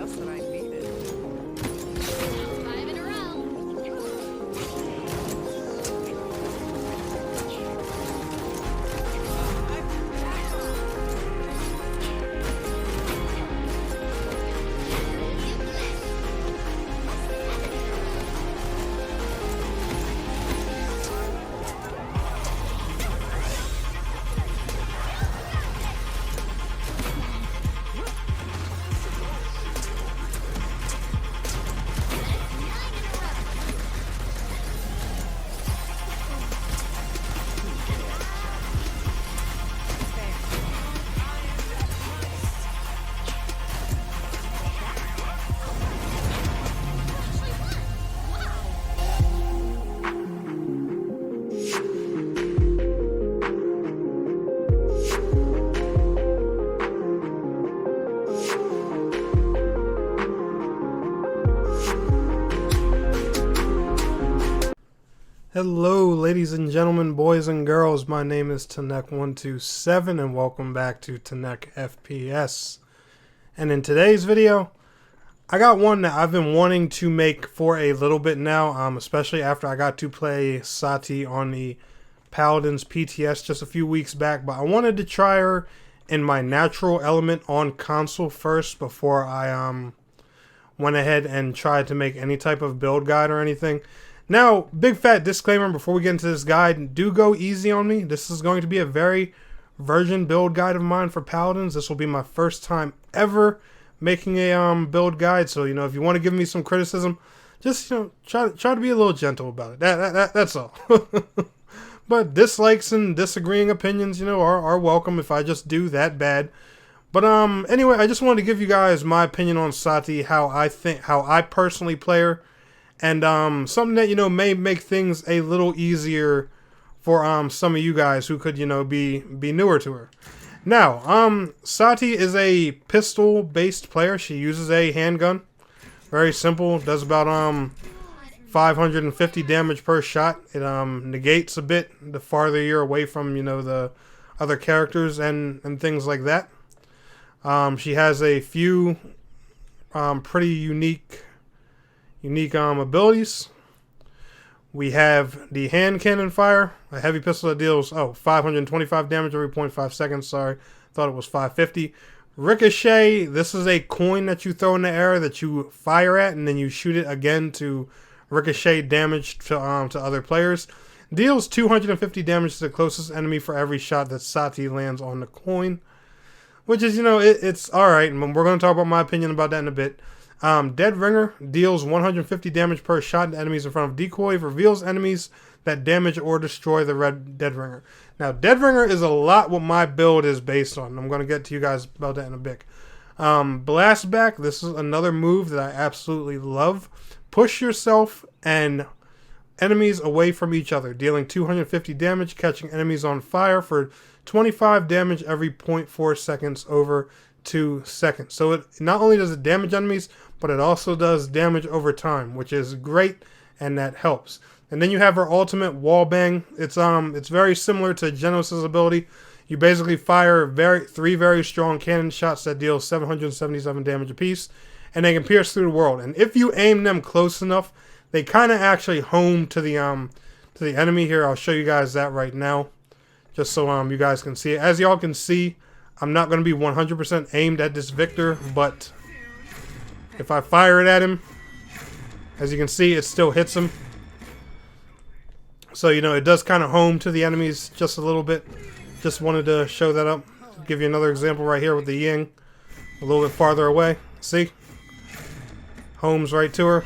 just that I need it. 5 in a row. Hello, ladies and gentlemen, boys and girls. My name is Tanek127, and welcome back to Tanek FPS. And in today's video, I got one that I've been wanting to make for a little bit now, especially after I got to play SAATI on the Paladins PTS just a few weeks back. But I wanted to try her in my natural element on console first before I went ahead and tried to make any type of build guide or anything. Now, big fat disclaimer before we get into this guide, do go easy on me. This is going to be a very virgin build guide of mine for Paladins. This will be my first time ever making a build guide. So, if you want to give me some criticism, just, try to be a little gentle about it. That's all. But dislikes and disagreeing opinions, are welcome if I just do that bad. But anyway, I just wanted to give you guys my opinion on SAATI, how I personally play her. And something that, may make things a little easier for some of you guys who could, be newer to her. Now, SAATI is a pistol-based player. She uses a handgun. Very simple. Does about 550 damage per shot. It negates a bit the farther you're away from, the other characters and things like that. She has a few pretty unique abilities. We have the hand cannon fire, a heavy pistol that deals 525 damage every 0.5 seconds. Sorry, thought it was 550. Ricochet, this is a coin that you throw in the air that you fire at, and then you shoot it again to ricochet damage to other players. Deals 250 damage to the closest enemy for every shot that SAATI lands on the coin, which is it's all right. And we're going to talk about my opinion about that in a bit. Dead Ringer deals 150 damage per shot to enemies in front of decoy. Reveals enemies that damage or destroy the red Dead Ringer. Now, Dead Ringer is a lot what my build is based on. I'm going to get to you guys about that in a bit. Blast Back. This is another move that I absolutely love. Push yourself and enemies away from each other, dealing 250 damage, catching enemies on fire for 25 damage every 0.4 seconds over 2 seconds. So it not only does it damage enemies, but it also does damage over time, which is great, and that helps. And then you have her ultimate wall bang. It's very similar to Genos' ability. You basically fire three very strong cannon shots that deal 777 damage apiece, and they can pierce through the world. And if you aim them close enough, they kind of actually home to the enemy. Here, I'll show you guys that right now, just so you guys can see it. As y'all can see, I'm not going to be 100% aimed at this Victor, but if I fire it at him, as you can see, it still hits him. So, it does kind of home to the enemies just a little bit. Just wanted to show that up. Give you another example right here with the Ying. A little bit farther away. See? Homes right to her.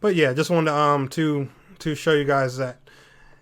But yeah, just wanted to show you guys that.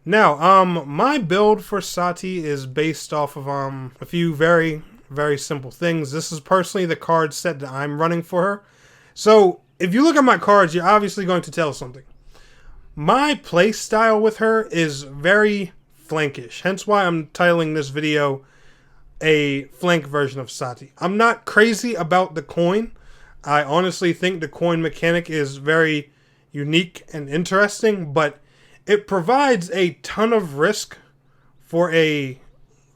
Now, my build for SAATI is based off of a few very, very simple things. This is personally the card set that I'm running for her. So, if you look at my cards, you're obviously going to tell something. My play style with her is very flankish. Hence why I'm titling this video a flank version of SAATI. I'm not crazy about the coin. I honestly think the coin mechanic is very unique and interesting, but it provides a ton of risk for a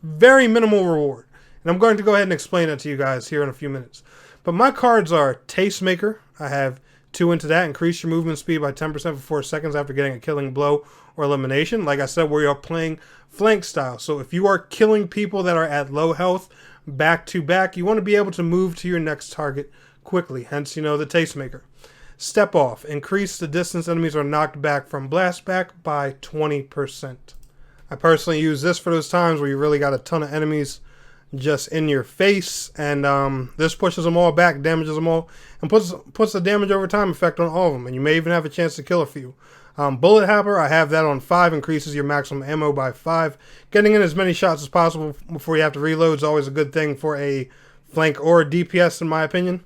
very minimal reward. And I'm going to go ahead and explain that to you guys here in a few minutes. But my cards are Tastemaker. I have 2 into that. Increase your movement speed by 10% for 4 seconds after getting a killing blow or elimination. Like I said, we are playing flank style. So if you are killing people that are at low health back to back, you want to be able to move to your next target quickly. Hence, you know, the Tastemaker. Step off. Increase the distance enemies are knocked back from blast back by 20%. I personally use this for those times where you really got a ton of enemies just in your face, and this pushes them all back, damages them all, and puts the damage over time effect on all of them, and you may even have a chance to kill a few. Bullet Hopper, I have that on 5, increases your maximum ammo by 5. Getting in as many shots as possible before you have to reload is always a good thing for a flank or a DPS, in my opinion.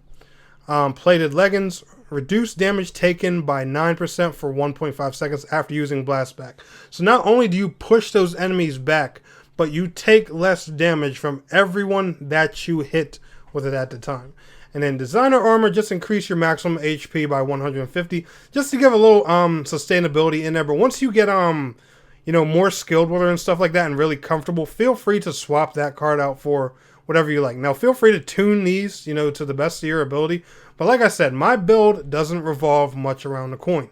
Plated Leggings, reduce damage taken by 9% for 1.5 seconds after using Blast Back. So not only do you push those enemies back, but you take less damage from everyone that you hit with it at the time. And then Designer Armor, just increase your maximum HP by 150, just to give a little sustainability in there. But once you get you know, more skilled with her and stuff like that and really comfortable, feel free to swap that card out for whatever you like. Now feel free to tune these, you know, to the best of your ability. But like I said, my build doesn't revolve much around the coin.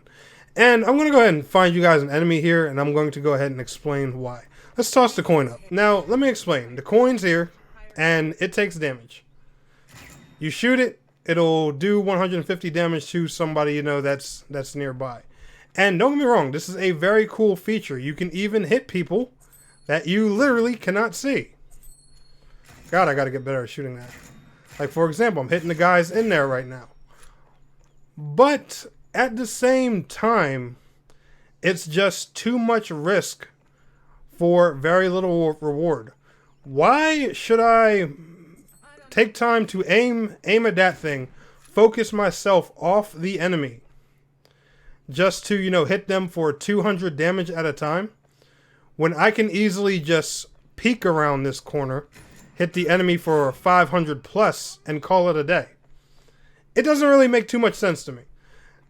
And I'm going to go ahead and find you guys an enemy here, and I'm going to go ahead and explain why. Let's toss the coin up. Now, let me explain. The coin's here, and it takes damage. You shoot it, it'll do 150 damage to somebody, you know, that's nearby. And don't get me wrong, this is a very cool feature. You can even hit people that you literally cannot see. God, I gotta get better at shooting that. Like, for example, I'm hitting the guys in there right now. But at the same time, it's just too much risk for very little reward. Why should I take time to aim at that thing, focus myself off the enemy, just to, you know, hit them for 200 damage at a time, when I can easily just peek around this corner, hit the enemy for 500 plus, and call it a day? It doesn't really make too much sense to me.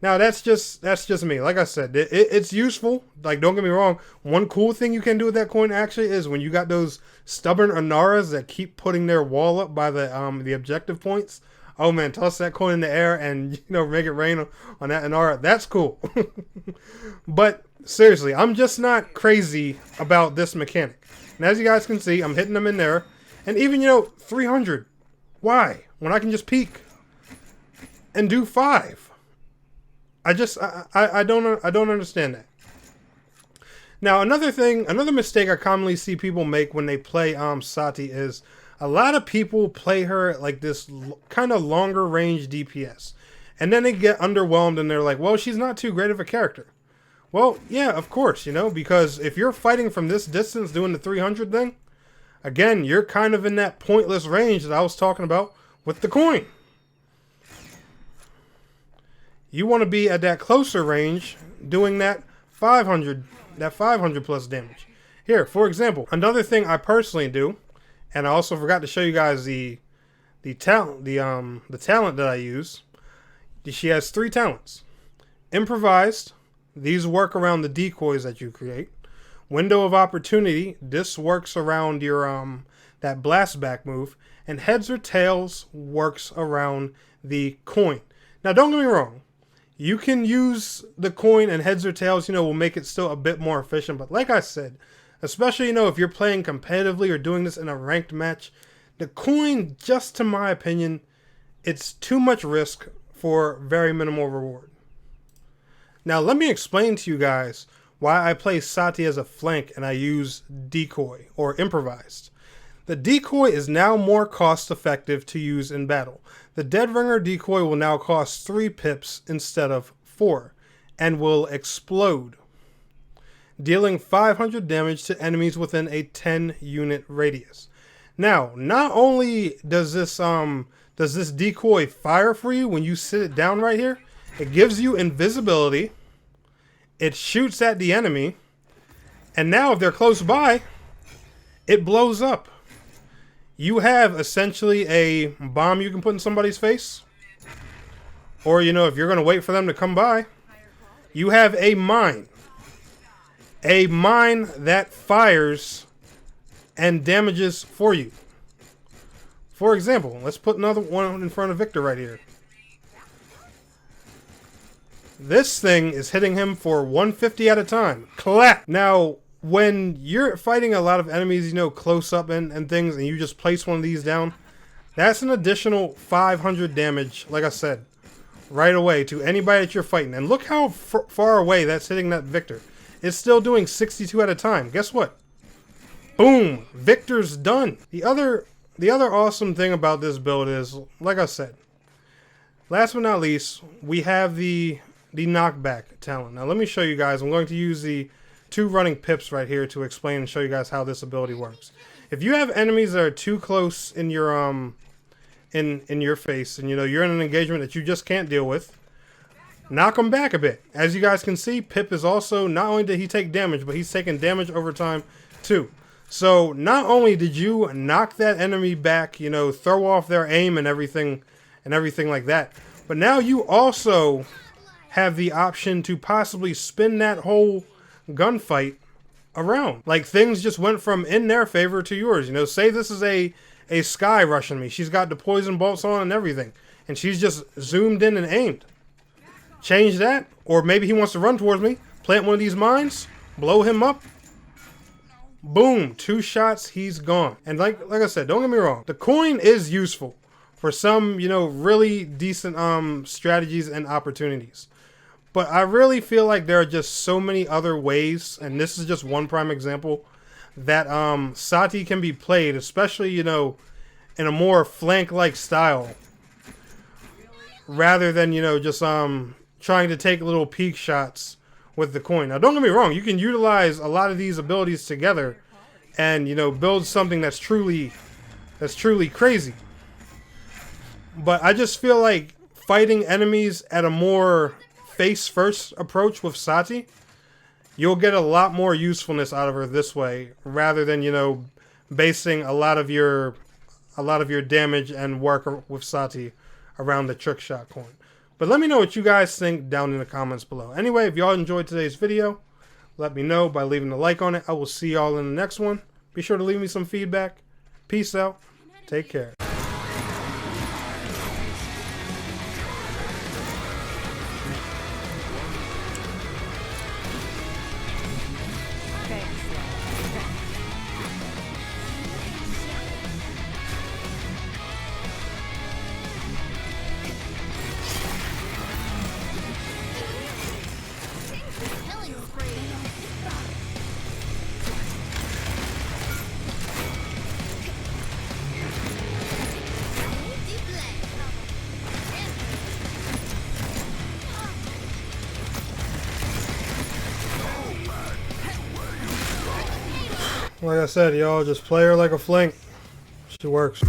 Now, that's just me. Like I said, it's useful. Like, don't get me wrong. One cool thing you can do with that coin actually is when you got those stubborn Anaras that keep putting their wall up by the objective points. Oh man, toss that coin in the air and, you know, make it rain on that Anara. That's cool. But seriously, I'm just not crazy about this mechanic. And as you guys can see, I'm hitting them in there, and even, you know, 300. Why? When I can just peek and do 5. I don't understand that. Now, another mistake I commonly see people make when they play SAATI is a lot of people play her like this kind of longer range DPS. And then they get underwhelmed and they're like, well, she's not too great of a character. Well, yeah, of course, you know, because if you're fighting from this distance doing the 300 thing, again, you're kind of in that pointless range that I was talking about with the coin. You want to be at that closer range doing that 500 plus damage. Here, for example, another thing I personally do, and I also forgot to show you guys the talent that I use. She has 3 talents. Improvised, these work around the decoys that you create. Window of Opportunity, this works around your that blast back move, and Heads or Tails works around the coin. Now, don't get me wrong. You can use the coin, and Heads or Tails, you know, will make it still a bit more efficient. But like I said, especially, you know, if you're playing competitively or doing this in a ranked match, the coin, just to my opinion, it's too much risk for very minimal reward. Now, let me explain to you guys why I play SAATI as a flank and I use decoy or improvised. The decoy is now more cost effective to use in battle. The Deadringer decoy will now cost 3 pips instead of 4, and will explode, dealing 500 damage to enemies within a 10 unit radius. Now, not only does this decoy fire for you when you sit it down right here, it gives you invisibility, it shoots at the enemy, and now if they're close by, it blows up. You have essentially a bomb you can put in somebody's face. Or, you know, if you're going to wait for them to come by, you have a mine. A mine that fires and damages for you. For example, let's put another one in front of Victor right here. This thing is hitting him for 150 at a time. Clap! Now, when you're fighting a lot of enemies, you know, close up and things, and you just place one of these down, that's an additional 500 damage, like I said, right away to anybody that you're fighting. And look how far away that's hitting that Victor. It's still doing 62 at a time. Guess what? Boom! Victor's done. The other awesome thing about this build is, like I said, last but not least, we have the knockback talent. Now let me show you guys. I'm going to use the 2 running pips right here to explain and show you guys how this ability works. If you have enemies that are too close in your in your face, and you know you're in an engagement that you just can't deal with, knock them back a bit. As you guys can see, Pip is also, not only did he take damage, but he's taking damage over time too. So not only did you knock that enemy back, you know, throw off their aim and everything like that, but now you also have the option to possibly spin that whole gunfight around. Like, things just went from in their favor to yours. You know, say this is a Sky rushing me. She's got the poison bolts on and everything, and she's just zoomed in and aimed. Change that, or maybe he wants to run towards me, plant one of these mines, blow him up. Boom, 2 shots, he's gone. And like I said, don't get me wrong, the coin is useful for some, you know, really decent strategies and opportunities. But I really feel like there are just so many other ways, and this is just one prime example, that SAATI can be played, especially, you know, in a more flank-like style, rather than, you know, just trying to take little peek shots with the coin. Now, don't get me wrong, you can utilize a lot of these abilities together and, you know, build something that's truly crazy. But I just feel like fighting enemies at a more face-first approach with SAATI, you'll get a lot more usefulness out of her this way, rather than, you know, basing a lot of your damage and work with SAATI around the trick shot coin. But let me know what you guys think down in the comments below. Anyway, if y'all enjoyed today's video, let me know by leaving a like on it. I will see y'all in the next one. Be sure to leave me some feedback. Peace out. Take care. Like I said, y'all, just play her like a flank. She works.